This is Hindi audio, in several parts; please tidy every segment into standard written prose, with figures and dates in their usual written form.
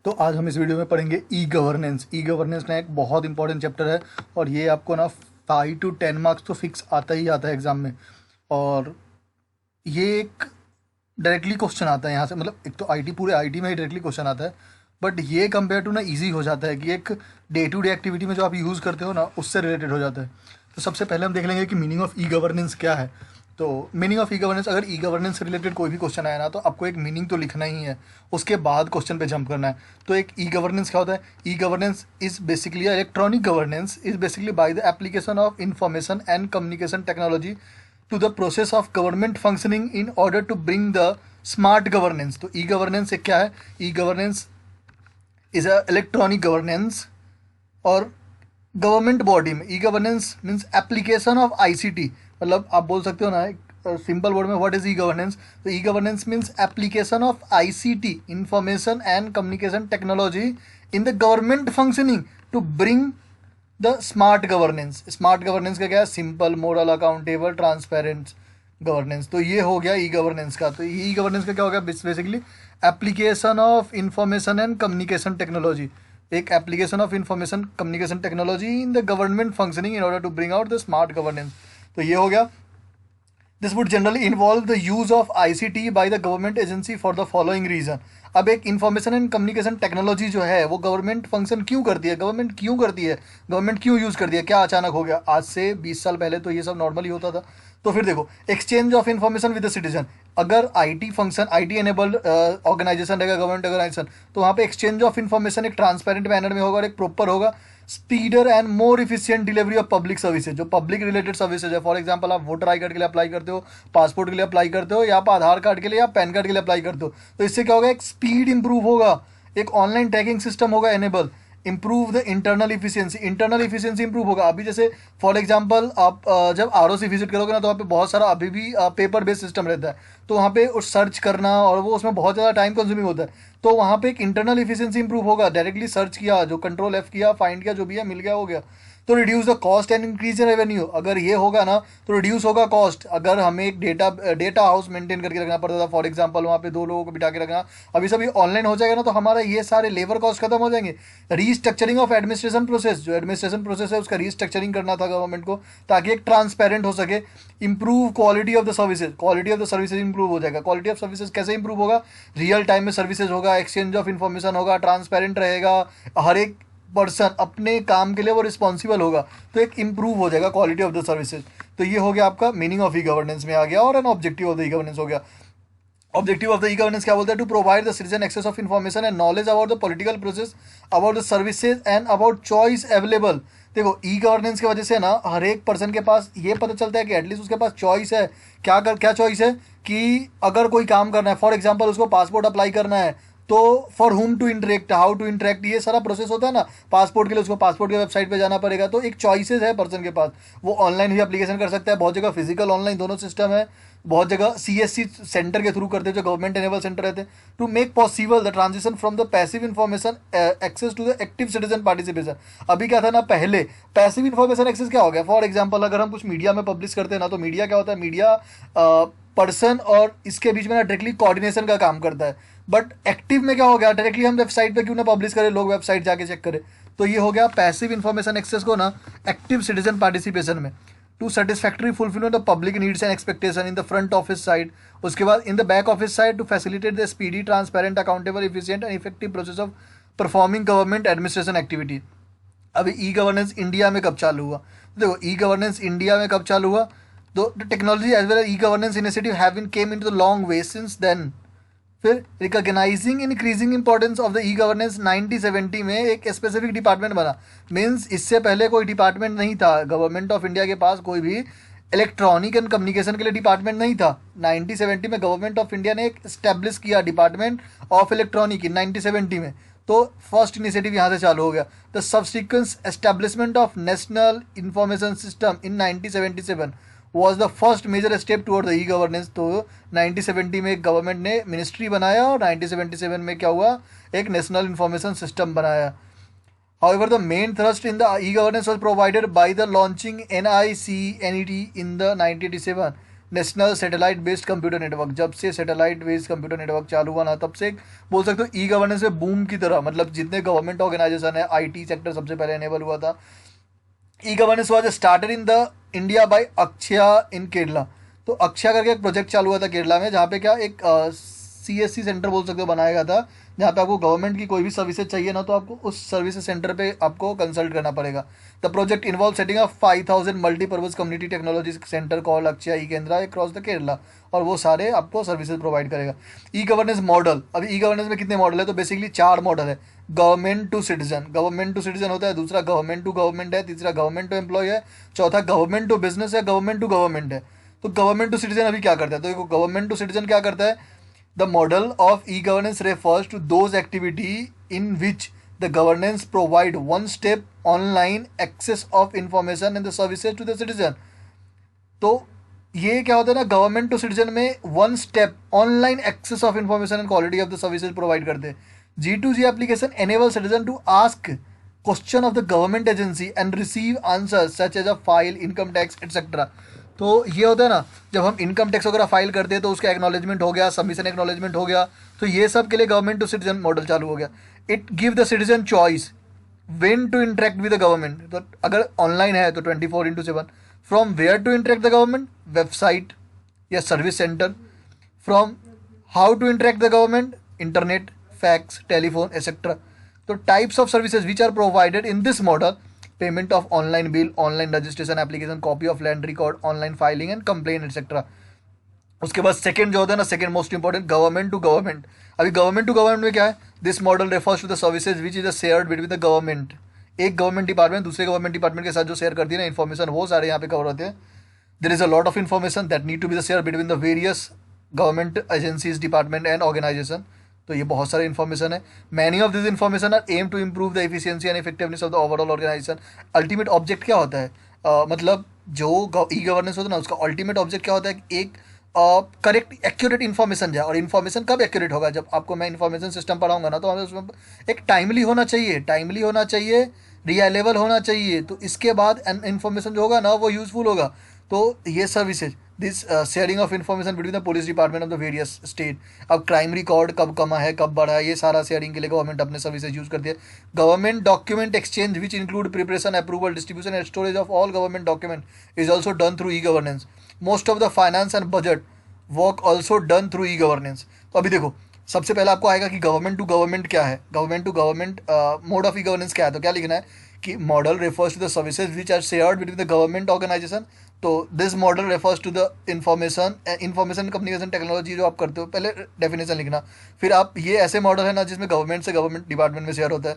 तो आज हम इस वीडियो में पढ़ेंगे ई गवर्नेंस। ई गवर्नेंस ना एक बहुत इंपॉर्टेंट चैप्टर है और ये आपको ना 5 to 10 मार्क्स तो फिक्स आता ही आता है एग्ज़ाम में। और ये एक डायरेक्टली क्वेश्चन आता है यहाँ से, मतलब एक तो आईटी, पूरे आईटी में ही डायरेक्टली क्वेश्चन आता है, बट ये कंपेयर टू ना इजी हो जाता है कि एक डे टू डे एक्टिविटी में जो आप यूज़ करते हो ना उससे रिलेटेड हो जाता है। तो सबसे पहले हम देख लेंगे कि मीनिंग ऑफ ई गवर्नेंस क्या है। तो मीनिंग ऑफ ई गवर्नेंस, अगर ई गवर्नेंस से रिलेटेड कोई भी क्वेश्चन आया ना तो आपको एक मीनिंग तो लिखना ही है, उसके बाद क्वेश्चन पे जंप करना है। तो एक ई गवर्नेंस क्या होता है? E governance is basically electronic governance is basically by the application of information and communication technology to the process of government functioning in order to bring the smart governance। तो ई गवर्नेंस एक क्या है? E governance is a electronic governance और गवर्नमेंट बॉडी में e governance means application of ICT. मतलब आप बोल सकते हो ना सिंपल वर्ड में, व्हाट इज ई गवर्नेंस? तो e governance means application of ICT, information and communication technology in the government functioning to bring the smart governance. Smart governance का क्या है? Simple, model, accountable, transparent governance. तो ये हो गया ई गवर्नेंस का। तो ई गवर्नेंस का क्या हो गया? Basically application of information and communication technology, एक application of information communication technology in the government functioning in order to bring out the smart governance. तो ये हो गया। This would generally involve the use of ICT by the government agency for the following reason. अब एक इंफॉर्मेशन एंड कम्युनिकेशन टेक्नोलॉजी जो है वो गवर्नमेंट फंक्शन क्यों करती है? गवर्नमेंट क्यों करती है? गवर्नमेंट क्यों यूज़ करती है? क्या अचानक हो गया? आज से 20 साल पहले तो ये सब नॉर्मली होता था। तो फिर देखो, exchange of information with the citizen. अगर IT function, IT enabled organisation रहेगा, गवर्नमेंट ऑर्गेनाइजेशन, तो वहाँ पे एक्सचेंज ऑफ इन्फॉर्मेशन एक ट्रांसपेरेंट मैनर में होगा और एक प्रॉपर होगा। Speedier and more efficient delivery of public services, जो पब्लिक रिलेटेड सर्विसेज है, फॉर एग्जांपल आप वोटर आई कार्ड के लिए अप्लाई करते हो, पासपोर्ट के लिए अप्लाई करते हो, या आप आधार कार्ड के लिए या पैन कार्ड के लिए अप्लाई करते हो, तो इससे क्या होगा? एक स्पीड इंप्रूव होगा, एक ऑनलाइन टैगिंग सिस्टम होगा enable, improve the internal efficiency, internal efficiency improve होगा। अभी जैसे फॉर एग्जांपल आप जब आरओसी विजिट करोगे ना तो वहाँ पे बहुत सारा अभी भी पेपर बेस्ड सिस्टम रहता है, तो वहाँ पे सर्च करना और वो उसमें बहुत ज़्यादा टाइम कंज्यूमिंग होता है। तो वहाँ पे एक इंटरनल इफिशियंसी इंप्रूव होगा, डायरेक्टली सर्च किया, जो कंट्रोल एफ किया, फाइंड किया, जो भी है मिल गया, हो गया। तो reduce the cost and increase in revenue, अगर ये होगा ना तो रिड्यूस होगा कॉस्ट। अगर हमें एक डेटा हाउस मेंटेन करके रखना पड़ता था, फॉर एग्जांपल वहाँ पे 2 लोगों को बिठा के रखना, अभी सभी ऑनलाइन हो जाएगा ना तो हमारा ये सारे लेबर कॉस्ट खत्म हो जाएंगे। रीस्ट्रक्चरिंग ऑफ एडमिनिस्ट्रेशन प्रोसेस, जो एडमिनिस्ट्रेशन प्रोसेस है उसका रीस्ट्रक्चरिंग करना था गवर्नमेंट को ताकि एक ट्रांसपेरेंट हो सके। Improve quality of the services, quality of the services improve हो जाएगा। क्वालिटी ऑफ सर्विसेज कैसे इंप्रूव होगा? रियल टाइम में सर्विसेज होगा, एक्सचेंज ऑफ इन्फॉर्मेशन होगा, ट्रांसपेरेंट रहेगा, हर एक पर्सन अपने काम के लिए वो रिस्पॉन्सिबल होगा, तो एक इंप्रूव हो जाएगा क्वालिटी ऑफ द सर्विसेज। तो ये हो गया आपका मीनिंग ऑफ ई गवर्नेंस में आ गया, और an objective of the e governance हो गया। Objective of the e governance क्या बोलता है? To provide the citizen access of information and knowledge about the political process, about the services and about choice available. देखो, ई गवर्नेंस की वजह से ना हर एक पर्सन के पास ये पता चलता है कि एटलीस्ट उसके पास चॉइस है। क्या चॉइस है? कि अगर कोई काम करना है, फॉर एग्जाम्पल उसको पासपोर्ट अप्लाई करना है, तो for whom to interact, how to interact, ये सारा प्रोसेस होता है ना पासपोर्ट के लिए, उसको पासपोर्ट के वेबसाइट पे जाना पड़ेगा। तो एक चॉइसेस है पर्सन के पास, वो ऑनलाइन भी एप्लीकेशन कर सकता है, बहुत जगह फिजिकल ऑनलाइन दोनों सिस्टम है, बहुत जगह सीएससी सेंटर के थ्रू करते हैं जो गवर्नमेंट एनेबल सेंटर रहते हैं, to make possible the transition from the passive information access to the active citizen participation. अभी क्या था ना, पहले पैसिव इन्फॉर्मेशन एक्सेस क्या हो गया? फॉर एग्जाम्पल अगर हम कुछ मीडिया में पब्लिश करते हैं ना, तो मीडिया क्या होता है? मीडिया पर्सन और इसके बीच में ना डायरेक्टली कोऑर्डिनेशन का काम करता है। बट एक्टिव में क्या हो गया? डायरेक्टली हम वेबसाइट पे क्यों ना पब्लिश करें, लोग वेबसाइट जाके चेक करें। तो ये हो गया पैसिव इन्फॉर्मेशन एक्सेस को ना एक्टिव सिटीजन पार्टिसिपेशन में, to satisfactory fulfilment of public needs and expectation in the front office side. उसके बाद in the back office side, to facilitate the speedy, transparent, accountable, efficient and effective process of performing government administration activity. अभी ई गवर्नेंस इंडिया में कब चालू हुआ? देखो, ई गवर्नेंस इंडिया में कब चालू हुआ? तो technology as well as e governance initiative have been came into the long way since then. फिर recognising increasing importance of the e governance 1970 में एक स्पेसिफिक डिपार्टमेंट बना। मीन्स इससे पहले कोई डिपार्टमेंट नहीं था गवर्नमेंट ऑफ इंडिया के पास, कोई भी इलेक्ट्रॉनिक एंड कम्युनिकेशन के लिए डिपार्टमेंट नहीं था। 1970 में गवर्नमेंट ऑफ इंडिया ने एक स्टैब्लिश किया डिपार्टमेंट ऑफ इलेक्ट्रॉनिक इन 1970 में। तो फर्स्ट इनिशिएटिव यहाँ से चालू हो गया। The subsequence establishment of national information system in 1977 was the first major step toward the e governance. तो 1970 में गवर्नमेंट ने मिनिस्ट्री बनाया और 1977 में क्या हुआ? एक नेशनल इंफॉर्मेशन सिस्टम बनाया। However, the main thrust in the e-governance was provided by the launching NICNET in the 1987, national satellite based computer network, जब से सैटेलाइट बेस्ड कंप्यूटर नेटवर्क चालू हुआ ना तब से बोल सकते हो ई गवर्नेंस में बूम की तरह, मतलब जितने गवर्नमेंट ऑर्गेनाइजेशन है, आईटी सेक्टर सबसे पहले एनेबल हुआ था। E governance was started in the India by Akshaya in Kerala. तो अक्षया करके एक प्रोजेक्ट चालू हुआ था केरला में, जहाँ पे क्या एक सीएससी सेंटर बोल सकते हो बनाया गया था, जहाँ पे आपको गवर्नमेंट की कोई भी सर्विसेज चाहिए ना तो आपको उस सर्विसेज सेंटर पे आपको कंसल्ट करना पड़ेगा। The project involve setting up 5000 multipurpose community technology centre call Akshaya e Kendra across the Kerala, और वो सारे आपको सर्विसेज प्रोवाइड करेगा। ई गवर्नेंस मॉडल, अभी ई गवर्नेंस में कितने मॉडल है, तो बेसिकली 4 मॉडल है। गवर्नमेंट टू सिटीजन होता है, दूसरा गवर्नमेंट टू गवर्नमेंट है, तीसरा गवर्नमेंट टू एम्प्लॉय है, चौथा गवर्नमेंट टू बिजनेस है, गवर्नमेंट टू गवर्नमेंट है। तो गवर्नमेंट टू सिटीजन अभी क्या करता है, तो गवर्नमेंट टू सिटीजन क्या करता है, the model of e governance refers to those activity in which the governance provide one step online access of information and the services to the citizen. तो ये क्या होता है ना, गवर्नमेंट टू सिटीजन में one step online access of information and quality of the services provide करते हैं। G2G application enable citizen to ask question of the government agency and receive answers such as a file, income tax, etc. तो ये होता है ना, जब हम इनकम टैक्स वगैरह फाइल करते हैं तो उसका एक्नॉलेजमेंट हो गया, सबमिशन एक्नॉलेजमेंट हो गया, तो ये सब के लिए गवर्नमेंट टू सिटीजन मॉडल चालू हो गया। It give the citizen choice when to interact with the government. तो अगर ऑनलाइन है तो 24/7। From where to interact the government, website या service centre. From how to interact the government, internet, fax, telephone etcetera. तो types of services which are provided in this model, payment of online bill, online registration application, copy of land record, online filing and complain etcetera. उसके बाद सेकंड जो होता है ना, second most important, government to government. अभी गवर्नमेंट टू गवर्नमेंट में क्या है, this model refers to the services which is shared between the government. एक गवर्नमेंट डिपार्टमेंट दूसरे गवर्नमेंट डिपार्टमेंट के साथ जो शेयर करती है ना इन्फॉर्मेशन, वो सारे यहाँ पे कवर होते हैं। There is a lot of information that need to be the share between the various government agencies, department and organisation. तो ये बहुत सारे इन्फॉर्मेशन है। Many of this information are aim to improve the efficiency and effectiveness of the overall organisation. Ultimate object क्या होता है, मतलब जो ई गवर्नेंस होता है ना उसका अल्टीमेट ऑब्जेक्ट क्या होता है, एक करेक्ट एक्यूरेट इन्फॉर्मेशन जाए। और इन्फॉर्मेशन कब एक्यूरेट होगा, जब आपको मैं इन्फॉर्मेशन सिस्टम पढ़ाऊंगा ना, तो हमें उसमें एक टाइमली होना चाहिए, रिलायबल होना चाहिए। तो इसके बाद इन्फॉर्मेशन जो होगा ना वो यूजफुल होगा। तो ये services, this sharing of information between the police department of the various state. अब क्राइम रिकॉर्ड कब कमा है, कब बढ़ा है, ये सारा शेयरिंग के लिए गवर्नमेंट अपने सर्विसेज यूज करती है। Government document exchange which include preparation, approval, distribution and storage of all government document is also done through e governance. Most of the finance and budget work also done through e governance. तो अभी देखो, सबसे पहले आपको आएगा कि गवर्नमेंट टू गवर्नमेंट क्या है, government to government mode of e governance क्या है। तो क्या लिखना है कि model refers to the services which are shared between the government organisation. तो this model refers to the information communication technology जो आप करते हो, पहले डेफिनेशन लिखना। फिर आप ये ऐसे मॉडल है ना जिसमें गवर्नमेंट से गवर्नमेंट डिपार्टमेंट में शेयर होता है।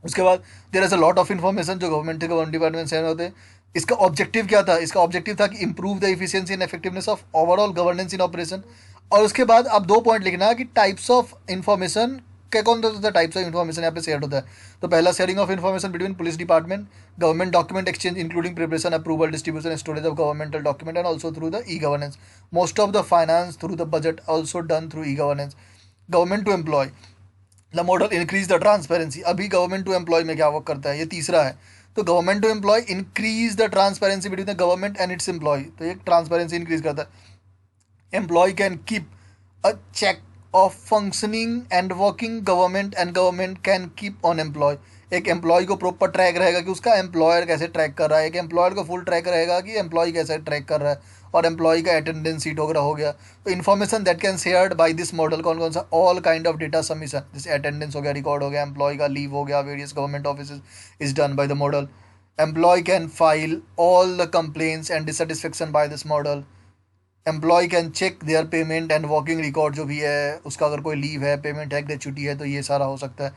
उसके बाद there is a lot of information जो गवर्नमेंट से गवर्नमेंट डिपार्टमेंट शेयर होते हैं। इसका ऑब्जेक्टिव क्या था, इसका ऑब्जेक्टिव था कि improve the efficiency and effectiveness of overall governance in operation. और उसके बाद आप 2 पॉइंट लिखना है कि टाइप्स ऑफ इन्फॉर्मेशन क्या, कौन सा टाइप्स ऑफ इन्फॉर्मेशन यहाँ पे शेयर होता है। तो पहला sharing of information between police department, government document exchange including preparation, approval, distribution and storage of governmental document and also through the e governance. Most of the finance through the budget also done through e governance. Government to employ, the model increase the transparency. अभी गवर्नमेंट टू एम्प्लॉय में क्या वर्क करता है, ये तीसरा है। तो government to employ increase the transparency between the government and its employ. तो ये ट्रांसपेरेंसी इंक्रीज करता है। Employ can keep a check of functioning and working government and government can keep on employee। एक एम्प्लॉय को प्रॉपर ट्रैक रहेगा कि उसका एम्प्लॉयर कैसे ट्रैक कर रहा है, एक एम्प्लॉयर को फुल ट्रैक रहेगा कि एम्प्लॉय कैसे ट्रैक कर रहा है, और एम्प्लॉय का अटेंडेंस सीट वगैरह हो गया। तो information that can shared by this model कौन कौन सा, all kind of data submission, जैसे अटेंडेंस हो गया, रिकॉर्ड हो गया, एम्प्लॉय का लीव हो गया, various government office is done by the model. Employ can file all the complaints and dissatisfaction by this model. Employ can check their payment and working record, जो भी है उसका अगर कोई लीव है, पेमेंट है, ग्रेचुटी है, तो ये सारा हो सकता है।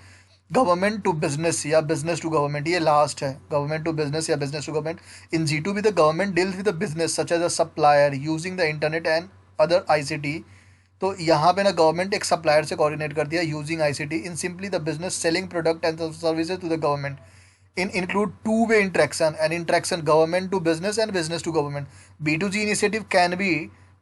गवर्नमेंट टू बिजनेस या बिजनेस टू गवर्नमेंट, ये लास्ट है, गवर्नमेंट टू बिजनेस या business to government. In G2B the government deals with the business such as a supplier using the internet and other ICT। तो यहाँ पे ना गवर्नमेंट एक सप्लायर से कोऑर्डिनेट कर दिया using ICT in simply the business selling product and services to the government. In include two-way interaction and interaction government to business and business to government. B2G initiative can be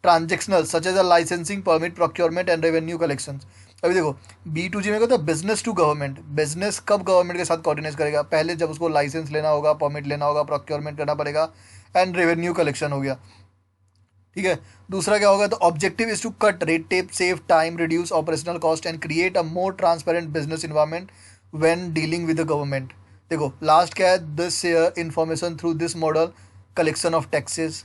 transactional such as a licensing, permit, procurement and revenue collections। अभी देखो B2G में कहते हैं बिजनेस टू गवर्नमेंट। बिजनेस कब गवर्नमेंट के साथ कोऑर्डिनेट करेगा, पहले जब उसको लाइसेंस लेना होगा, परमिट लेना होगा, प्रोक्योरमेंट करना पड़ेगा, एंड रेवेन्यू कलेक्शन हो गया। ठीक है। दूसरा क्या होगा, तो objective is to cut red tape, save time, reduce operational cost and create a more transparent business environment when dealing with the government. देखो लास्ट क्या है, this information through this model, collection of taxes,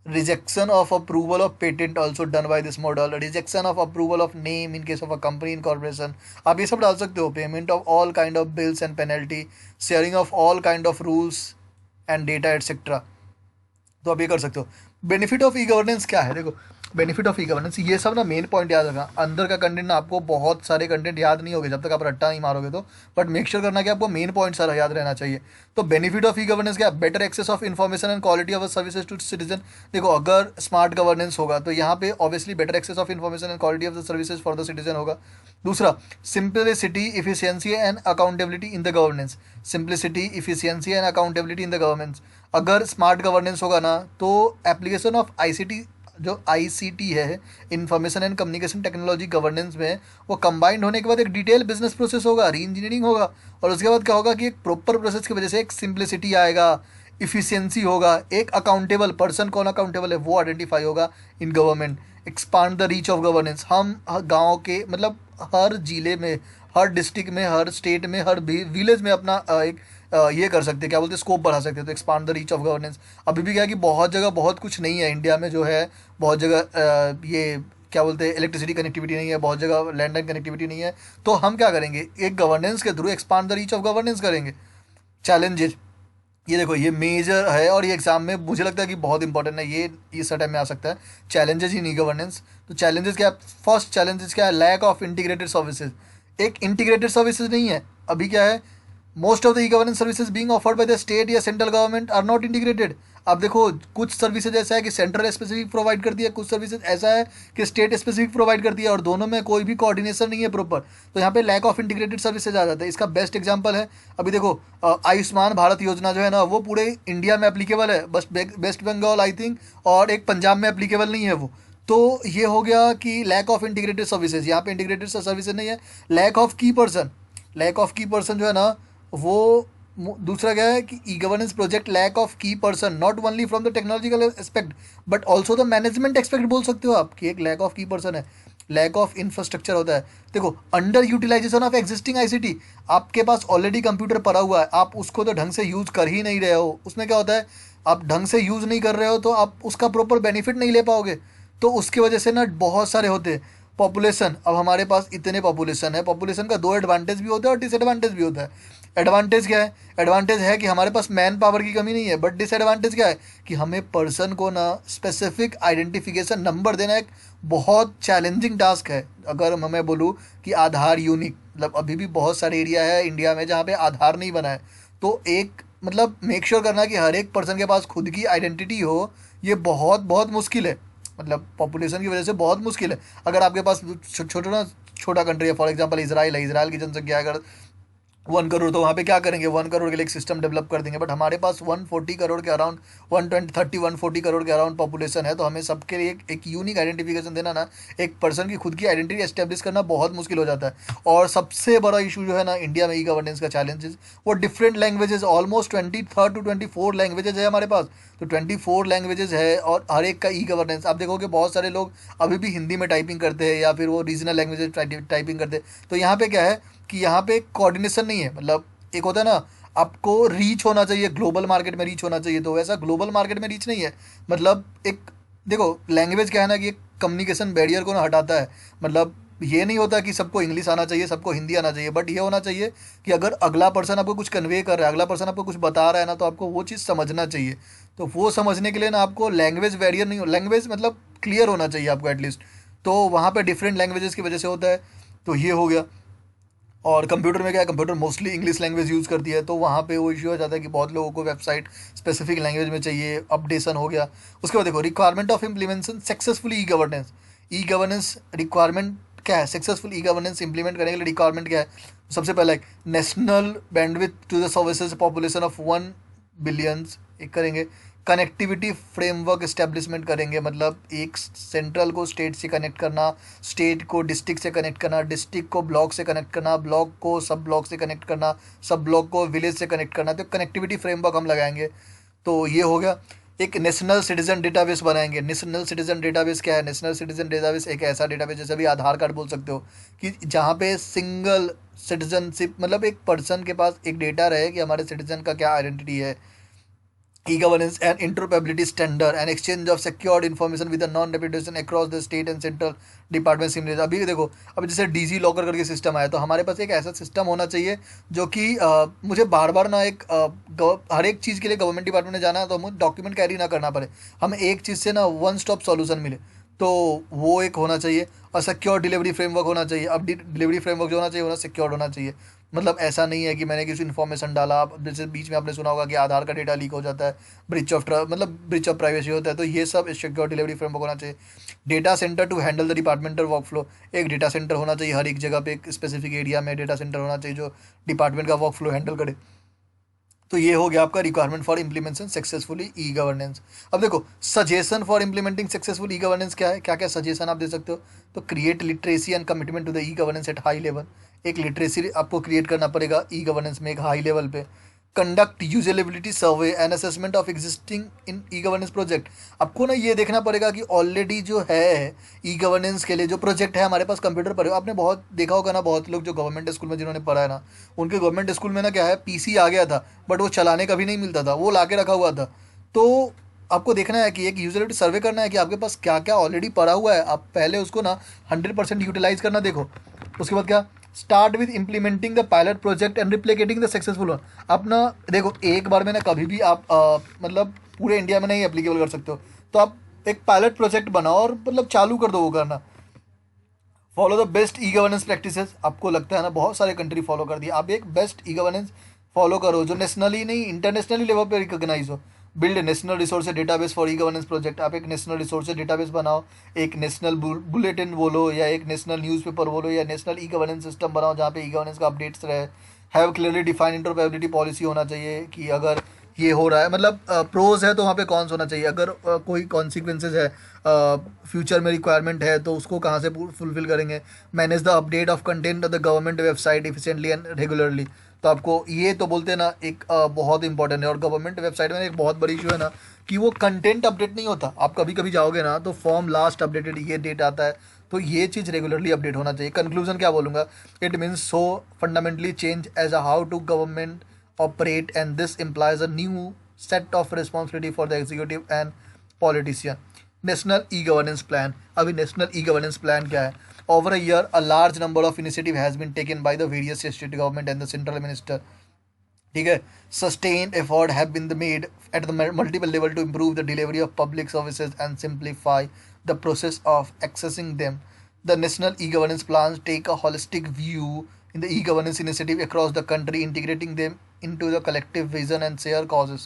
rejection of approval of patent also done by this model, rejection of approval of name in case of a company incorporation, आप ये सब डाल सकते हो, payment of all kind of bills and penalty, sharing of all kind of rules and data etcetera, तो आप ये कर सकते हो। बेनिफिट ऑफ ई गवर्नेंस क्या है, देखो बेनिफिट ऑफ ई गवर्नेंस ये सब ना मेन पॉइंट याद रखना। अंदर का कंटेंट ना आपको बहुत सारे कंटेंट याद नहीं होगे जब तक आप रट्टा नहीं मारोगे, तो बट मेक श्योर करना कि आपको मेन पॉइंट सारा याद रहना चाहिए। तो बेनिफिट ऑफ ई गवर्नेंस क्या, better access of information and quality of services to citizen. देखो अगर स्मार्ट गवर्नेंस होगा तो यहाँ पे obviously better access of information and quality of the services for the citizen होगा। दूसरा, simplicity, efficiency and accountability in the governance, simplicity, efficiency and accountability in the governance. अगर स्मार्ट गवर्नेंस होगा ना तो एप्लीकेशन ऑफ आईसीटी, जो आईसीटी है, information and communication technology governance में, वो कंबाइंड होने के बाद एक डिटेल बिजनेस प्रोसेस होगा, री इंजीनियरिंग होगा, और उसके बाद क्या होगा कि एक प्रॉपर प्रोसेस की वजह से एक सिंप्लिसिटी आएगा, इफिशियंसी होगा, एक अकाउंटेबल पर्सन, कौन अकाउंटेबल है वो आइडेंटिफाई होगा in government. Expand the reach of governance, हम गाँव के मतलब हर जिले में, हर डिस्ट्रिक्ट में, हर स्टेट में, हर विलेज में अपना एक ये कर सकते हैं, क्या बोलते हैं, स्कोप बढ़ा सकते हैं। तो expand the reach of governance, अभी भी क्या है कि बहुत जगह बहुत कुछ नहीं है इंडिया में जो है, बहुत जगह ये क्या बोलते हैं इलेक्ट्रिसिटी कनेक्टिविटी नहीं है, बहुत जगह लैंडलाइन कनेक्टिविटी नहीं है। तो हम क्या करेंगे, एक गवर्नेंस के through expand the reach of governance करेंगे। चैलेंजेस, ये देखो ये मेजर है और ये एग्जाम में मुझे लगता है कि बहुत इंपॉर्टेंट है, ये इस टाइम में आ सकता है। चैलेंजेस इन ई गवर्नेंस, तो चैलेंजेस क्या है, फर्स्ट चैलेंजेस क्या है, लैक ऑफ इंटीग्रेटेड सर्विसेज, एक इंटीग्रेटेड सर्विसेज नहीं है। अभी क्या है, most of the e governance services being offered by the state या central government are not integrated. अब देखो कुछ सर्विसेज ऐसा है कि सेंट्रल स्पेसिफिक प्रोवाइड करती है, कुछ सर्विसेज ऐसा है कि स्टेट स्पेसिफिक प्रोवाइड करती है, और दोनों में कोई भी कोऑर्डिनेशन नहीं है प्रॉपर। तो यहाँ पे लैक ऑफ इंटीग्रेटेड सर्विसेज आ जाता है। इसका बेस्ट एग्जांपल है, अभी देखो आयुष्मान भारत योजना जो है ना, वो पूरे इंडिया में एप्लीकेबल है, बस वेस्ट बंगाल आई थिंक और एक पंजाब में एप्लीकेबल नहीं है वो। तो ये हो गया कि लैक ऑफ इंटीग्रेटेड सर्विसेज, यहाँ पे इंटीग्रेटेड सर्विसेज नहीं है। Lack of key person, lack of key person जो है ना वो दूसरा क्या है कि e governance project lack of key person, not only from the technological aspect but also the management expect बोल सकते हो आप कि एक लैक ऑफ की पर्सन है। लैक ऑफ इंफ्रास्ट्रक्चर होता है, देखो under utilisation of existing ICT, आपके पास ऑलरेडी कंप्यूटर पड़ा हुआ है, आप उसको तो ढंग से यूज़ कर ही नहीं रहे हो। उसमें क्या होता है, आप ढंग से यूज़ नहीं कर रहे हो तो आप उसका प्रॉपर बेनिफिट नहीं ले पाओगे। तो उसकी वजह से ना बहुत सारे होते हैं। पॉपुलेशन, अब हमारे पास इतने पॉपुलेशन है, पॉपुलेशन का दो एडवांटेज भी होता है और डिसएडवांटेज भी होता है। एडवांटेज क्या है, एडवांटेज है कि हमारे पास मैन पावर की कमी नहीं है, बट डिसएडवांटेज क्या है कि हमें पर्सन को ना स्पेसिफिक आइडेंटिफिकेशन नंबर देना एक बहुत चैलेंजिंग टास्क है। अगर मैं बोलूँ कि आधार यूनिक, मतलब अभी भी बहुत सारे एरिया है इंडिया में जहाँ पे आधार नहीं बना है, तो एक मतलब मेक श्योर करना कि हर एक पर्सन के पास खुद की आइडेंटिटी हो, ये बहुत बहुत मुश्किल है, मतलब पॉपुलेशन की वजह से बहुत मुश्किल है। अगर आपके पास छोटा ना छोटा कंट्री है, फॉर एग्जांपल इसराइल है, इसराइल की जनसंख्या अगर 1 करोड़, तो वहाँ पे क्या करेंगे, 1 करोड़ के लिए एक सिस्टम डेवलप कर देंगे। बट हमारे पास 140 करोड़ के अराउंड, 140 करोड़ के अराउंड पॉपुलेशन है, तो हमें सबके लिए एक यूनिक आइडेंटिफिकेशन देना ना, एक पर्सन की खुद की आइडेंटिटी एस्टेब्लिश करना बहुत मुश्किल हो जाता है। और सबसे बड़ा इशू जो है ना इंडिया में ई गवर्नेंस का चैलेंजेस, वो different languages, almost 23 to 24 languages है हमारे पास। तो 24 लैंग्वेजेस है और हर एक का ई गवर्नेंस, आप देखोगे बहुत सारे लोग अभी भी हिंदी में टाइपिंग करते हैं या फिर वो रीजनल लैंग्वेजेस टाइपिंग करते हैं। तो यहाँ पे क्या है कि यहाँ पे कोऑर्डिनेशन नहीं है, मतलब एक होता है ना, आपको रीच होना चाहिए, ग्लोबल मार्केट में रीच होना चाहिए, तो वैसा ग्लोबल मार्केट में रीच नहीं है। मतलब एक देखो लैंग्वेज क्या है ना कि एक कम्युनिकेशन बैरियर को ना हटाता है। मतलब ये नहीं होता कि सबको इंग्लिश आना चाहिए, सबको हिंदी आना चाहिए, बट ये होना चाहिए कि अगर अगला पर्सन आपको कुछ कन्वे कर रहा है, अगला पर्सन आपको कुछ बता रहा है ना, तो आपको वो चीज़ समझना चाहिए। तो वो समझने के लिए ना आपको लैंग्वेज बैरियर नहीं हो, लैंग्वेज मतलब क्लियर होना चाहिए आपको एटलीस्ट। तो वहाँ पे डिफरेंट लैंग्वेजेस की वजह से होता है। तो ये हो गया। और कंप्यूटर में क्या है, computer mostly English language use करती है, तो वहाँ पे वो इश्यू हो जाता है कि बहुत लोगों को वेबसाइट स्पेसिफिक लैंग्वेज में चाहिए, अपडेशन हो गया। उसके बाद देखो requirement of implementation successfully e governance, e governance requirement क्या है, सक्सेसफुल ई गवर्नेंस इंप्लीमेंट करने के लिए रिक्वायरमेंट क्या है। सबसे पहला एक national bandwidth to the services population of 1 billions, एक करेंगे। कनेक्टिविटी फ्रेमवर्क इस्टेब्लिशमेंट करेंगे, मतलब एक सेंट्रल को स्टेट से कनेक्ट करना, स्टेट को डिस्ट्रिक्ट से कनेक्ट करना, डिस्ट्रिक्ट को ब्लॉक से कनेक्ट करना, ब्लॉक को सब ब्लॉक से कनेक्ट करना, सब ब्लॉक को विलेज से कनेक्ट करना, तो कनेक्टिविटी फ्रेमवर्क हम लगाएंगे। तो ये हो गया। एक नेशनल सिटीजन डेटाबेस बनाएंगे। नेशनल सिटीजन डेटाबेस क्या है? नेशनल सिटीजन डेटाबेस एक ऐसा डेटाबेस, जैसे भी आधार कार्ड बोल सकते हो, कि जहाँ पे सिंगल सिटीजनशिप, मतलब एक पर्सन के पास एक डेटा रहे कि हमारे सिटीजन का क्या आइडेंटिटी है। e-governance and interoperability standard and exchange of secured information with the non reputation across the state and central department similar. अभी देखो, अब जैसे डीजी लॉकर करके सिस्टम आया, तो हमारे पास एक ऐसा सिस्टम होना चाहिए जो कि मुझे बार बार ना हर एक चीज़ के लिए गवर्नमेंट डिपार्टमेंट में जाना है तो मुझे डॉक्यूमेंट कैरी ना करना पड़े, हमें एक चीज़ से ना वन स्टॉप सॉल्यूशन मिले। तो वो एक होना चाहिए। और सिक्योर डिलीवरी फ्रेमवर्क होना चाहिए। अब डिलीवरी फ्रेमवर्क जो होना चाहिए, वो सिक्योर होना चाहिए। मतलब ऐसा नहीं है कि मैंने किसी इन्फॉर्मेशन डाला, जैसे बीच में आपने सुना होगा कि आधार का डेटा लीक हो जाता है, ब्रिच ऑफ मतलब ब्रिच ऑफ प्राइवेसी होता है, तो ये सब सिक्योर डिलीवरी फ्रेमवर्क होना चाहिए। Data centre to handle the departmental work flow, एक डेटा सेंटर होना चाहिए हर एक जगह पे, एक स्पेसिफिक एरिया में डेटा सेंटर होना चाहिए जो डिपार्टमेंट का वर्क फ्लो हैंडल करे। तो ये हो गया आपका requirement for implementation successfully e governance. अब देखो, suggestion for implementing successful E governance क्या है, क्या क्या सजेशन आप दे सकते हो? तो create literacy and commitment to the e governance at high level, एक लिटरेसी आपको क्रिएट करना पड़ेगा ई गवर्नेंस में एक हाई लेवल पे। Conduct usability survey and assessment of existing in e governance project, आपको ना ये देखना पड़ेगा कि ऑलरेडी जो है ई गवर्नेंस के लिए जो प्रोजेक्ट है हमारे पास कंप्यूटर पर, आपने बहुत देखा होगा ना, बहुत लोग जो गवर्नमेंट स्कूल में जिन्होंने पढ़ा है ना, उनके गवर्नमेंट स्कूल में ना क्या है, पीसी आ गया था बट वो चलाने का भी नहीं मिलता था, वो ला के रखा हुआ था। तो आपको देखना है कि एक यूजबिलिटी सर्वे करना है कि आपके पास क्या क्या ऑलरेडी पड़ा हुआ है, आप पहले उसको ना 100% यूटिलाइज करना देखो। उसके बाद क्या, start with implementing the pilot project and replicating the successful one. आप ना देखो, एक बार में ना कभी भी आप मतलब पूरे इंडिया में नहीं एप्लीकेबल कर सकते हो, तो आप एक पायलट प्रोजेक्ट बनाओ और मतलब चालू कर दो वो करना। Follow the best e governance practices, आपको लगता है ना बहुत सारे कंट्री फॉलो कर दिया, आप एक बेस्ट ई गवर्नेंस फॉलो करो जो नेशनली नहीं इंटरनेशनली लेवल पे रिकॉग्नाइज हो। Build national resource database for E governance project, आप एक नेशनल रिसोर्स डेटाबेस बनाओ, एक नेशनल बुलेटिन बोलो या एक नेशनल न्यूज़पेपर बोलो या नेशनल ई गवर्नेंस सिस्टम बनाओ जहाँ पे ई गवर्नेंस का अपडेट्स रहे। Have clearly defined interoperability policy होना चाहिए कि अगर ये हो रहा है, मतलब प्रोज है तो वहाँ पे कौन सा होना चाहिए, अगर कोई कॉन्सिक्वेंसेज है, फ्यूचर में रिक्वायरमेंट है तो उसको कहाँ से फुलफिल करेंगे। Manage the update of content of the government website efficiently and regularly, तो आपको ये तो बोलते हैं ना एक बहुत इंपॉर्टेंट है। और गवर्नमेंट वेबसाइट में एक बहुत बड़ी इशू है ना कि वो कंटेंट अपडेट नहीं होता, आप कभी कभी जाओगे ना तो फॉर्म लास्ट अपडेटेड ये डेट आता है, तो ये चीज़ रेगुलरली अपडेट होना चाहिए। कंक्लूजन क्या बोलूँगा, it means so fundamentally change as a how to government operate, and this implies a new set of responsibility for the executive and politician. National e-governance plan, अभी national e-governance plan क्या है? Over a year a large number of initiative has been taken by the various state government and the central minister, ठीक है। sustained effort have been made at the multiple level to improve the delivery of public services and simplify the process of accessing them. The national e-governance plans take a holistic view in the e-governance initiative across the country, integrating them into the collective vision and share causes.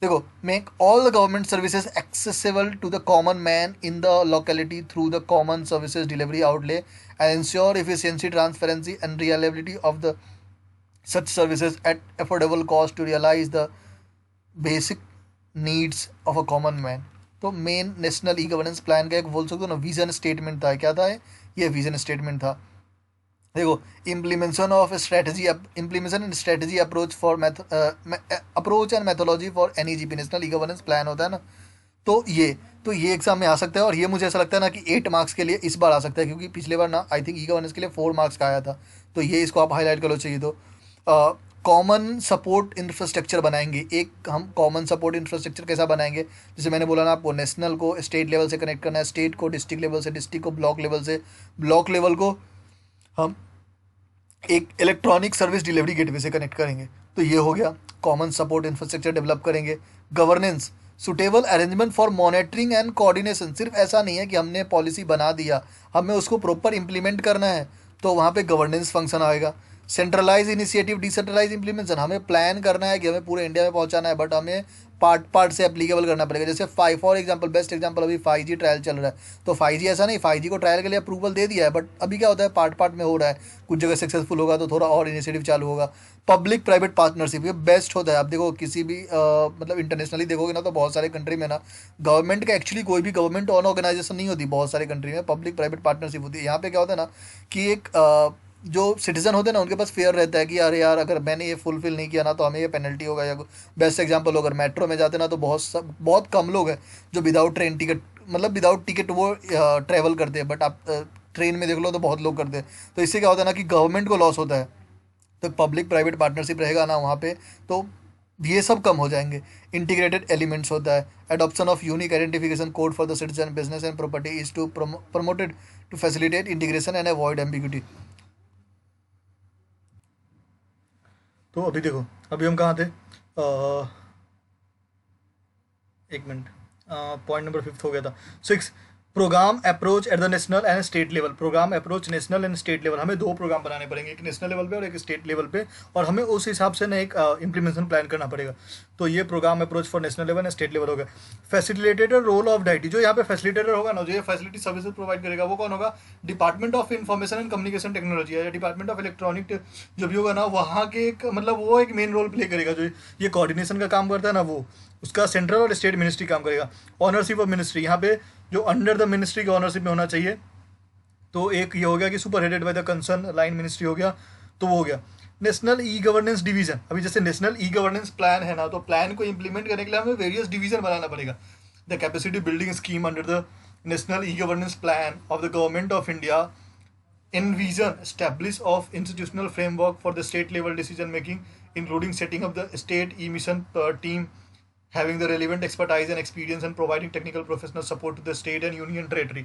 देखो, make all the government services accessible to the common man in the locality through the common services delivery outlay and ensure efficiency, transparency and reliability of the such services at affordable cost to realize the basic needs of a common man. तो main national e governance plan का एक बोल सकते हो ना विजन स्टेटमेंट था, क्या था ये विजन स्टेटमेंट था। देखो, implementation and strategy approach for approach and methodology for NeGP, national e governance plan होता है ना, तो ये एग्जाम में आ सकता है। और ये मुझे ऐसा लगता है ना कि 8 मार्क्स के लिए इस बार आ सकता है, क्योंकि पिछले बार ना आई थिंक ई गवर्नेंस के लिए 4 मार्क्स का आया था, तो ये इसको आप हाईलाइट करो चाहिए। तो कॉमन सपोर्ट इंफ्रास्ट्रक्चर बनाएंगे, एक हम कॉमन सपोर्ट इंफ्रास्ट्रक्चर कैसा बनाएंगे, जैसे मैंने बोला ना आपको, नेशनल को स्टेट लेवल से कनेक्ट करना है, स्टेट को डिस्ट्रिक्ट लेवल से, डिस्ट्रिक्ट को ब्लॉक लेवल से, ब्लॉक लेवल को हम एक इलेक्ट्रॉनिक सर्विस डिलीवरी गेटवे से कनेक्ट करेंगे। तो ये हो गया, कॉमन सपोर्ट इंफ्रास्ट्रक्चर डेवलप करेंगे। Governance, suitable arrangement for monitoring and coordination, सिर्फ ऐसा नहीं है कि हमने पॉलिसी बना दिया, हमें उसको प्रॉपर इंप्लीमेंट करना है, तो वहाँ पे गवर्नेंस फंक्शन आएगा। सेंट्रलाइज इनिशिएटिव, डिसेंट्रलाइज इम्प्लीमेंटेशन, हमें प्लान करना है कि हमें पूरे इंडिया में पहुँचाना है, बट हमें पार्ट पार्ट से एप्लीकेबल करना पड़ेगा। जैसे फॉर एग्जांपल, बेस्ट एग्जांपल अभी 5G ट्रायल चल रहा है, तो 5G ऐसा नहीं, 5G को ट्रायल के लिए अप्रूवल दे दिया है, बट अभी क्या होता है पार्ट पार्ट में हो रहा है, कुछ जगह सक्सेसफुल होगा तो थोड़ा और इनिशिएटिव चालू होगा। पब्लिक प्राइवेट पार्टनरशिप, ये बेस्ट होता है। आप देखो किसी भी मतलब इंटरनेशनली देखोगे ना, तो बहुत सारे कंट्री में ना गवर्नमेंट का एक्चुअली कोई भी गवर्नमेंट ऑन ऑर्गेनाइजेशन नहीं होती, बहुत सारे कंट्री में पब्लिक प्राइवेट पार्टनरशिप होती है। यहाँ पे क्या होता है ना कि एक जो सिटीजन होते हैं ना, उनके पास फेयर रहता है कि अरे यार, अगर मैंने ये फुलफिल नहीं किया ना तो हमें ये पेनल्टी होगा। या बेस्ट एग्जांपल, अगर मेट्रो में जाते ना तो बहुत कम लोग हैं जो विदाउट ट्रेन टिकट, मतलब विदाउट टिकट वो ट्रैवल करते हैं। बट आप ट्रेन में देख लो तो बहुत लोग करते हैं। तो इससे क्या होता है ना कि गवर्नमेंट को लॉस होता है। तो पब्लिक प्राइवेट पार्टनरशिप रहेगा ना वहाँ पे, तो ये सब कम हो जाएंगे। इंटीग्रेटेड एलिमेंट्स होता है। Adoption of unique identification code for the citizen business and property is to promoted to facilitate integration and avoid ambiguity. तो अभी देखो, अभी हम कहाँ थे? 1 मिनट, पॉइंट नंबर 5 हो गया था। 6, programme approach at the national and state level. Programme approach national and state level, हमें 2 प्रोग्राम बनाने पड़ेंगे, एक नेशनल लेवल पे और एक स्टेट लेवल पे, और हमें उस हिसाब से ना एक इम्प्लीमेंटेशन प्लान करना पड़ेगा। तो ये programme approach for national level and state level हो गया। फैसिलिटेटर रोल ऑफ डाइटी, जो यहाँ पे फैसिलिटेटर होगा ना, जो ये फैसिलिटी सर्विसेज प्रोवाइड करेगा, वो कौन होगा? Department of information and communication technology या डिपार्टमेंट ऑफ इलेक्ट्रॉनिक जो भी होगा ना, वहाँ के एक मतलब वो एक मेन रोल प्ले करेगा। जो ये कोऑर्डिनेशन का काम करता है ना, वो उसका सेंट्रल और स्टेट मिनिस्ट्री काम करेगा। ऑनरशिप ऑफ मिनिस्ट्री, यहाँ पे जो अंडर द मिनिस्ट्री के ऑनरशिप में होना चाहिए, तो एक ये हो गया कि super headed by the concern line ministry हो गया, तो वो हो गया। नेशनल ई गवर्नेंस डिवीजन, अभी जैसे नेशनल ई गवर्नेंस प्लान है ना, तो प्लान को इंप्लीमेंट करने के लिए हमें वेरियस डिवीजन बनाना पड़ेगा। The capacity building scheme under the national e governance plan of the government of India envision establish of institutional framework for the state level decision making, including setting up the state e-mission team having the relevant expertise and experience and providing technical professional support to the state and union territory.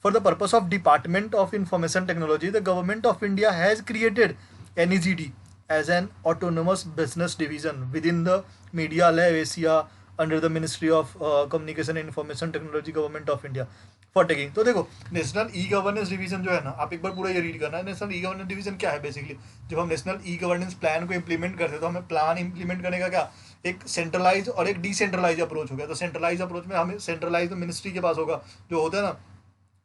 For the purpose of Department of Information Technology, the Government of India has created NEGD as an autonomous business division within the Media Lab Asia under the Ministry of Communication and Information Technology, Government of India for taking. तो देखो, नेशनल ई गवर्नेंस डिवीजन जो है ना, आप एक बार पूरा ये रीड करना है। नेशनल ई गवर्नेंस डिवीजन क्या है? बेसिकली जब हम नेशनल ई गवर्नेंस प्लान को इंप्लीमेंट करते हैं, तो हमें प्लान इंप्लीमेंट करने का क्या, एक सेंट्रलाइज और एक डिसेंट्रलाइज अप्रोच हो गया। तो सेंट्रलाइज अप्रोच में हमें सेंट्रलाइज मिनिस्ट्री के पास होगा, जो होता है ना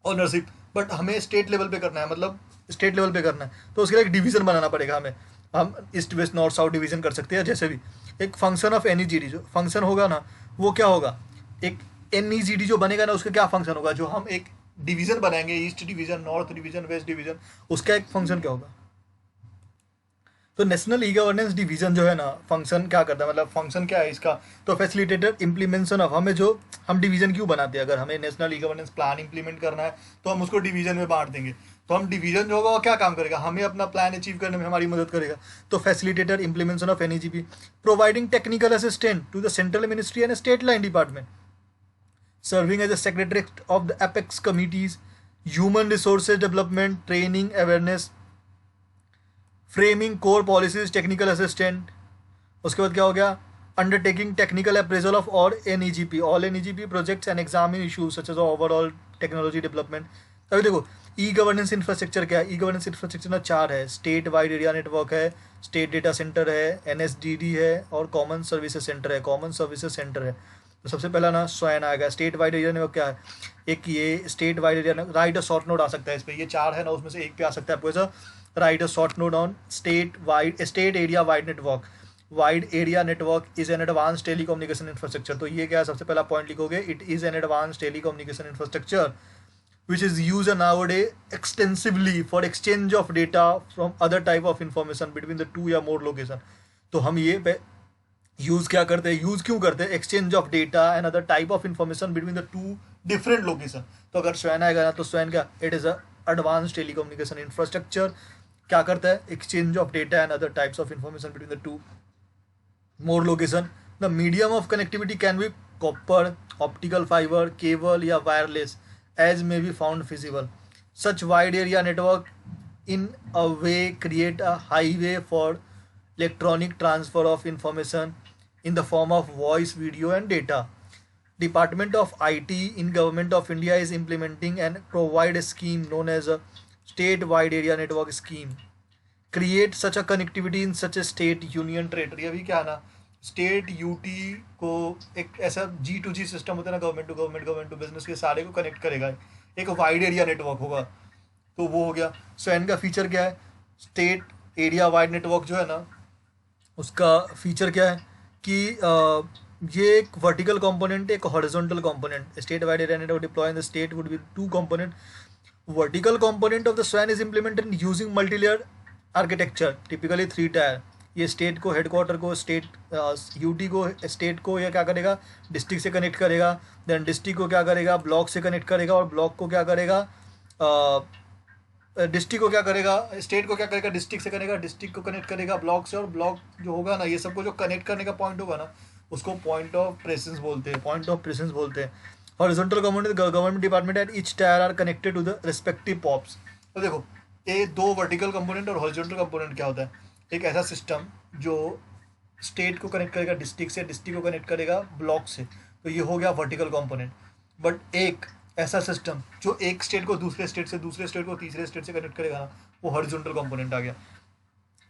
ऑनरशिप, बट हमें स्टेट लेवल पे करना है, मतलब स्टेट लेवल पे करना है, तो उसके लिए एक डिवीजन बनाना पड़ेगा हमें। हम east west north south division कर सकते हैं, जैसे भी। एक फंक्शन ऑफ एनईजीडी, जो फंक्शन होगा ना, वो क्या होगा? एक एनईजीडी जो बनेगा ना, उसका क्या फंक्शन होगा? जो हम एक डिवीजन बनाएंगे, east division, north division, west division, उसका एक फंक्शन क्या होगा? तो नेशनल ई गवर्नेंस डिवीजन जो है ना, फंक्शन क्या करता है, मतलब फंक्शन क्या है इसका? तो फैसिलिटेटर इम्प्लीमेंटेशन ऑफ, हमें जो हम डिवीजन क्यों बनाते हैं? अगर हमें national e governance plan implement करना है, तो हम उसको डिवीजन में बांट देंगे। तो हम डिवीजन जो होगा वो क्या काम करेगा? हमें अपना प्लान अचीव करने में हमारी मदद करेगा। तो facilitator implementation of NeGP, providing technical assistant to the central ministry and state line department, serving as a secretary of the apex committees, human resources development, training, awareness, framing core policies, technical assistant। उसके बाद क्या हो गया? undertaking technical appraisal of all NEGP projects and examine issues such as overall technology development। अभी देखो, ई गवर्नेंस इंफ्रास्ट्रक्चर क्या है? ई गवर्नेंस इंफ्रास्ट्रक्चर ना 4 है। स्टेट वाइड एरिया नेटवर्क है, स्टेट डेटा सेंटर है, NSDD है, और कॉमन सर्विसेज सेंटर है। कॉमन सर्विसेज सेंटर है, तो सबसे पहला ना स्वयं आएगा। स्टेट वाइड एरिया नेटवर्क क्या है? एक ये state wide area, right a short node आ सकता है इस पर। ये 4 है ना, उसमें से एक पे आ सकता है आपको ऐसा, right a short node on state area wide network. Wide area network is an advance telecommunication infrastructure. तो ये क्या है? सबसे पहला पॉइंट लिखोगे, it is an advance telecommunication infrastructure which is used nowadays extensively for exchange of data from other type of information between the 2 या more location। तो हम ये पे यूज़ क्या करते हैं? यूज़ क्यों करते हैं? Exchange of data and other type of information between the 2 different location. तो अगर स्वैन आएगा ना, तो स्वैन क्या? It is a advance telecommunication infrastructure. क्या करता है? Exchange of data and other types of information between the 2 more location। The medium of connectivity can be copper, optical fiber, cable या wireless as may be found feasible। Such wide area network in a way create a highway for electronic transfer of information in the form of voice, video and data। Department of IT in Government of India is implementing and provide a scheme known as a State Wide Area Network Scheme। Create such a connectivity in such A state union territory. अभी क्या ना, स्टेट यूटी को एक ऐसा G2G सिस्टम होता है ना, government to government, government to business, के सारे को कनेक्ट करेगा, एक वाइड एरिया नेटवर्क होगा। तो वो हो गया। सो एन का फीचर क्या है? स्टेट एरिया वाइड नेटवर्क जो है ना, उसका फीचर क्या है कि ये एक वर्टिकल कंपोनेंट है, एक horizontal component. State wide area network deploy in the state would be 2 component. Vertical component of the swan is implemented using multilayer architecture, typically 3 tyre. ये स्टेट को, हेडक्वार्टर को, स्टेट यूटी को, स्टेट को ये क्या करेगा, डिस्ट्रिक्ट से कनेक्ट करेगा, देन डिस्ट्रिक्ट को क्या करेगा, ब्लॉक से कनेक्ट करेगा, और ब्लॉक को क्या करेगा, डिस्ट्रिक्ट को क्या करेगा, स्टेट को क्या करेगा, डिस्ट्रिक्ट से करेगा, डिस्ट्रिक्ट को कनेक्ट करेगा ब्लॉक से, और ब्लॉक जो होगा ना, ये सबको जो कनेक्ट करने का पॉइंट होगा ना, उसको पॉइंट ऑफ प्रेजेंस बोलते हैं, पॉइंट ऑफ प्रेजेंस बोलते हैं। Horizontal government department at each tier are connected to the respective pops. तो देखो, ये 2 वर्टिकल कंपोनेंट और हॉरिजॉन्टल कंपोनेंट क्या होता है, एक ऐसा सिस्टम जो स्टेट को कनेक्ट करेगा डिस्ट्रिक्ट से, डिस्ट्रिक्ट को कनेक्ट करेगा ब्लॉक से, तो ये हो गया वर्टिकल कंपोनेंट। बट एक ऐसा सिस्टम जो एक स्टेट को दूसरे स्टेट से, दूसरे स्टेट को तीसरे स्टेट से कनेक्ट करेगा ना, वो हॉरिजॉन्टल कंपोनेंट आ गया।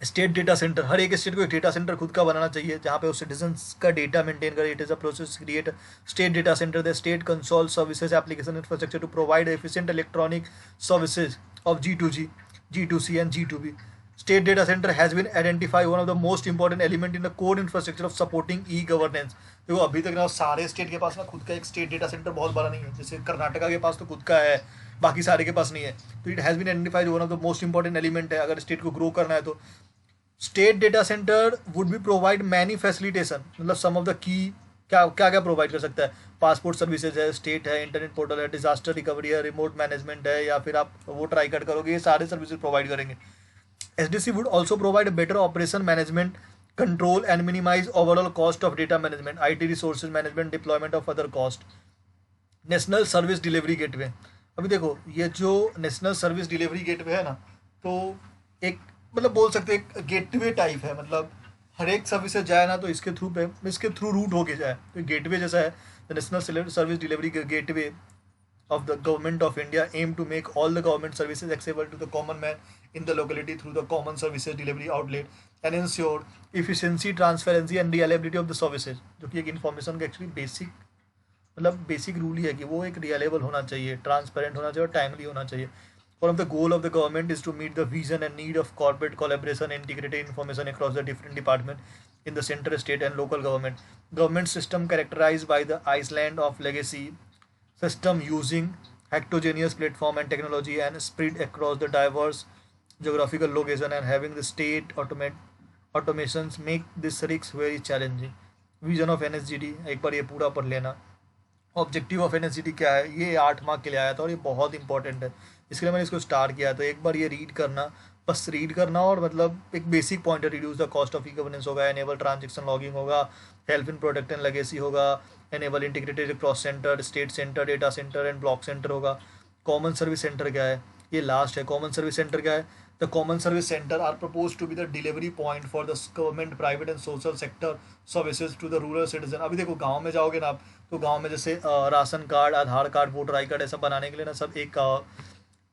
स्टेट डेटा सेंटर, हर एक स्टेट को एक डेटा सेंटर खुद का बनाना चाहिए जहाँ पे उस सिटीजन्स का डेटा मेंटेन करे। It is a process create state data center, the state console services application infrastructure to provide efficient electronic services of G2G, G2C and G2B. State data center has been identified one of the most important element in the core infrastructure of supporting e-governance. देखो अभी तक ना सारे स्टेट के पास ना खुद का एक स्टेट डेटा सेंटर बहुत बड़ा नहीं है, जैसे कर्नाटका के पास तो खुद का है, बाकी सारे के पास नहीं है। तो it has been identified one of the most important element है अगर स्टेट को ग्रो करना है तो। State data center would be provide many facilitation, मतलब सम ऑफ द की क्या क्या क्या प्रोवाइड कर सकता है, पासपोर्ट सर्विसेज है, स्टेट है, इंटरनेट पोर्टल है, डिजास्टर रिकवरी है, रिमोट मैनेजमेंट है, या फिर आप वोटर आई कार्ड करोगे, ये सारे सर्विसेज प्रोवाइड करेंगे। SDC would also provide a better operation management, control and minimize overall cost of data management, IT resources management, deployment of other cost. National service delivery gateway, अभी देखो ये जो नेशनल सर्विस डिलीवरी गेटवे है ना, तो एक मतलब बोल सकते हैं एक गेटवे टाइप है, मतलब हर एक सर्विसेज जाए ना तो इसके थ्रू रूट होके जाए, तो गेटवे जैसा है। The national service delivery gateway of the government of India aim to make all the government services accessible to the common man in the locality through the common services delivery outlet and ensure efficiency, transparency and reliability of the services, जो कि एक इन्फॉर्मेशन का एक्चुअली बेसिक रूल ही है कि वो एक रिलायबल होना चाहिए, ट्रांसपेरेंट होना चाहिए और टाइमली होना चाहिए। One of the goal of the government is to meet the vision and need of corporate collaboration and integrated information across the different departments in the center, state and local government. Government system characterized by the island of legacy system using heterogeneous platform and technology and spread across the diverse geographical location and having the state automations make this risk very challenging. Vision of NSGT, एक बार ये पूरा पढ़ लेना। ऑब्जेक्टिव ऑफ NSGT क्या है, ये 8 मार्क के लिए आया था और ये बहुत इंपॉर्टेंट है, इसके लिए मैंने इसको स्टार्ट किया। तो एक बार ये रीड करना, बस रीड करना, और मतलब एक बेसिक पॉइंट है, reduce the cost of e governance होगा, एनेबल ट्रांजेक्शन लॉगिंग होगा, help in protect and legacy होगा, enable integrated cross centre, state centre, data centre and block centre होगा। कॉमन सर्विस सेंटर क्या है, ये लास्ट है। कॉमन सर्विस सेंटर क्या है, the common service center are propose to be the delivery point for the government, private and social sector services to the rural citizen. अभी देखो गाँव में जाओगे ना आप, तो गाँव में जैसे ration card, Aadhaar card, voter I card, ऐसा बनाने के लिए ना सब एक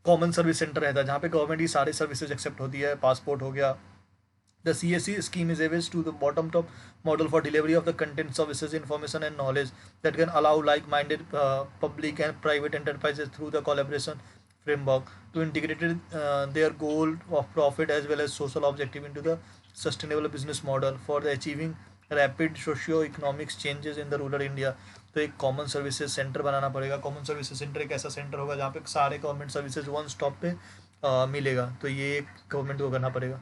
कॉमन सर्विस सेंटर रहता है जहाँ पे गवर्नमेंट की सारी सर्विसेज एक्सेप्ट होती है, पासपोर्ट हो गया। The CSC scheme is a way to the bottom-top model for delivery of the content, services, information and knowledge that can allow like-minded public and private enterprises through the collaboration framework to integrate their goal of profit as well as social objective into the sustainable business model for the achieving rapid socio-economic changes in the rural India. तो एक कॉमन सर्विसेज सेंटर बनाना पड़ेगा। कॉमन सर्विसेज सेंटर एक ऐसा सेंटर होगा जहाँ पे सारे गवर्नमेंट सर्विसेज वन स्टॉप पे मिलेगा, तो ये गवर्नमेंट को करना पड़ेगा।